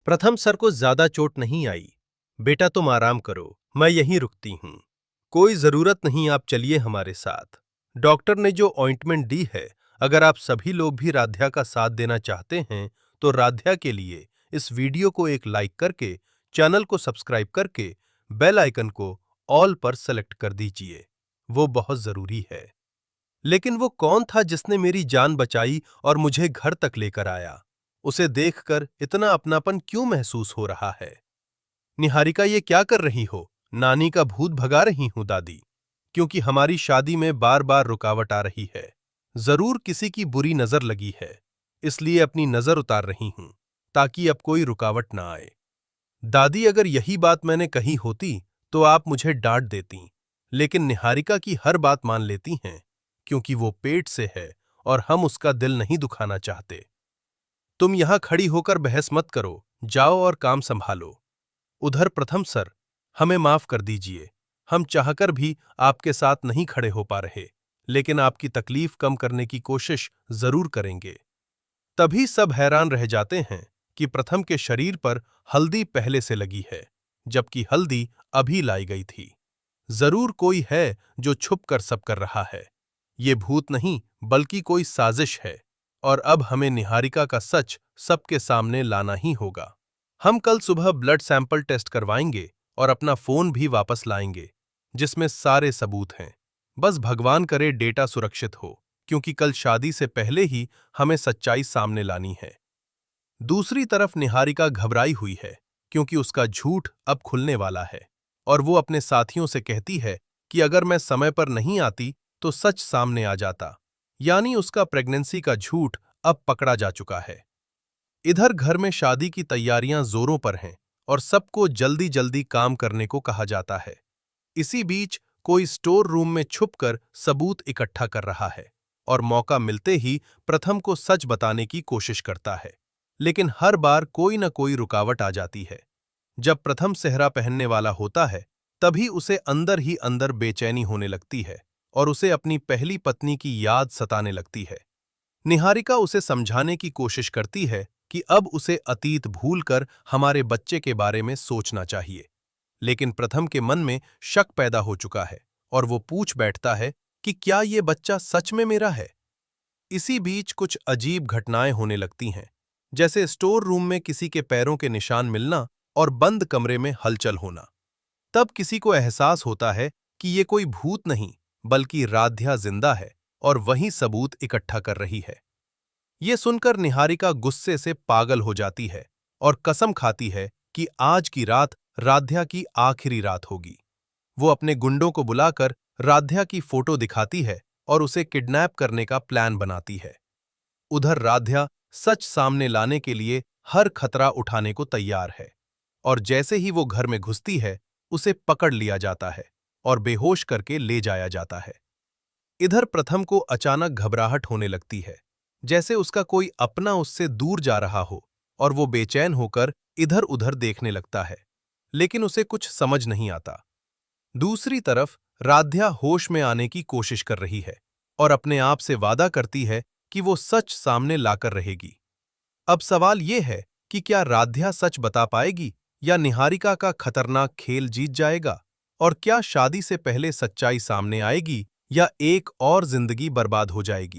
प्रथम सर को ज्यादा चोट नहीं आई। बेटा तुम आराम करो, मैं यहीं रुकती हूँ। कोई जरूरत नहीं, आप चलिए हमारे साथ। डॉक्टर ने जो ऑइंटमेंट दी है, अगर आप सभी लोग भी राध्या का साथ देना चाहते हैं तो राध्या के लिए इस वीडियो को एक लाइक करके, चैनल को सब्सक्राइब करके, बेल आइकन को ऑल पर सेलेक्ट कर दीजिए। वो बहुत जरूरी है। लेकिन वो कौन था जिसने मेरी जान बचाई और मुझे घर तक लेकर आया? उसे देखकर इतना अपनापन क्यों महसूस हो रहा है? निहारिका, ये क्या कर रही हो? नानी का भूत भगा रही हूं दादी, क्योंकि हमारी शादी में बार बार रुकावट आ रही है। जरूर किसी की बुरी नजर लगी है, इसलिए अपनी नजर उतार रही हूं, ताकि अब कोई रुकावट ना आए। दादी, अगर यही बात मैंने कही होती तो आप मुझे डांट देती, लेकिन निहारिका की हर बात मान लेती हैं, क्योंकि वो पेट से है और हम उसका दिल नहीं दुखाना चाहते। तुम यहां खड़ी होकर बहस मत करो, जाओ और काम संभालो। उधर प्रथम सर, हमें माफ कर दीजिए, हम चाहकर भी आपके साथ नहीं खड़े हो पा रहे, लेकिन आपकी तकलीफ कम करने की कोशिश जरूर करेंगे। तभी सब हैरान रह जाते हैं कि प्रथम के शरीर पर हल्दी पहले से लगी है, जबकि हल्दी अभी लाई गई थी। जरूर कोई है जो छुप कर सब कर रहा है। ये भूत नहीं, बल्कि कोई साजिश है, और अब हमें निहारिका का सच सबके सामने लाना ही होगा। हम कल सुबह ब्लड सैंपल टेस्ट करवाएंगे और अपना फोन भी वापस लाएंगे, जिसमें सारे सबूत हैं। बस भगवान करे डेटा सुरक्षित हो, क्योंकि कल शादी से पहले ही हमें सच्चाई सामने लानी है। दूसरी तरफ निहारिका घबराई हुई है, क्योंकि उसका झूठ अब खुलने वाला है, और वो अपने साथियों से कहती है कि अगर मैं समय पर नहीं आती तो सच सामने आ जाता, यानी उसका प्रेगनेंसी का झूठ अब पकड़ा जा चुका है। इधर घर में शादी की तैयारियां जोरों पर हैं और सबको जल्दी जल्दी काम करने को कहा जाता है। इसी बीच कोई स्टोर रूम में छुपकर सबूत इकट्ठा कर रहा है और मौका मिलते ही प्रथम को सच बताने की कोशिश करता है, लेकिन हर बार कोई न कोई रुकावट आ जाती है। जब प्रथम सेहरा पहनने वाला होता है, तभी उसे अंदर ही अंदर बेचैनी होने लगती है और उसे अपनी पहली पत्नी की याद सताने लगती है। निहारिका उसे समझाने की कोशिश करती है कि अब उसे अतीत भूलकर हमारे बच्चे के बारे में सोचना चाहिए, लेकिन प्रथम के मन में शक पैदा हो चुका है और वो पूछ बैठता है कि क्या ये बच्चा सच में मेरा है। इसी बीच कुछ अजीब घटनाएं होने लगती हैं, जैसे स्टोर रूम में किसी के पैरों के निशान मिलना और बंद कमरे में हलचल होना। तब किसी को एहसास होता है कि ये कोई भूत नहीं, बल्कि राध्या जिंदा है और वही सबूत इकट्ठा कर रही है। ये सुनकर निहारिका गुस्से से पागल हो जाती है और कसम खाती है कि आज की रात राध्या की आखिरी रात होगी। वो अपने गुंडों को बुलाकर राध्या की फोटो दिखाती है और उसे किडनैप करने का प्लान बनाती है। उधर राध्या सच सामने लाने के लिए हर खतरा उठाने को तैयार है, और जैसे ही वो घर में घुसती है, उसे पकड़ लिया जाता है और बेहोश करके ले जाया जाता है। इधर प्रथम को अचानक घबराहट होने लगती है, जैसे उसका कोई अपना उससे दूर जा रहा हो, और वो बेचैन होकर इधर-उधर देखने लगता है, लेकिन उसे कुछ समझ नहीं आता। दूसरी तरफ राध्या होश में आने की कोशिश कर रही है और अपने आप से वादा करती है कि वो सच सामने लाकर रहेगी। अब सवाल ये है कि क्या राध्या सच बता पाएगी या निहारिका का खतरनाक खेल जीत जाएगा, और क्या शादी से पहले सच्चाई सामने आएगी या एक और जिंदगी बर्बाद हो जाएगी।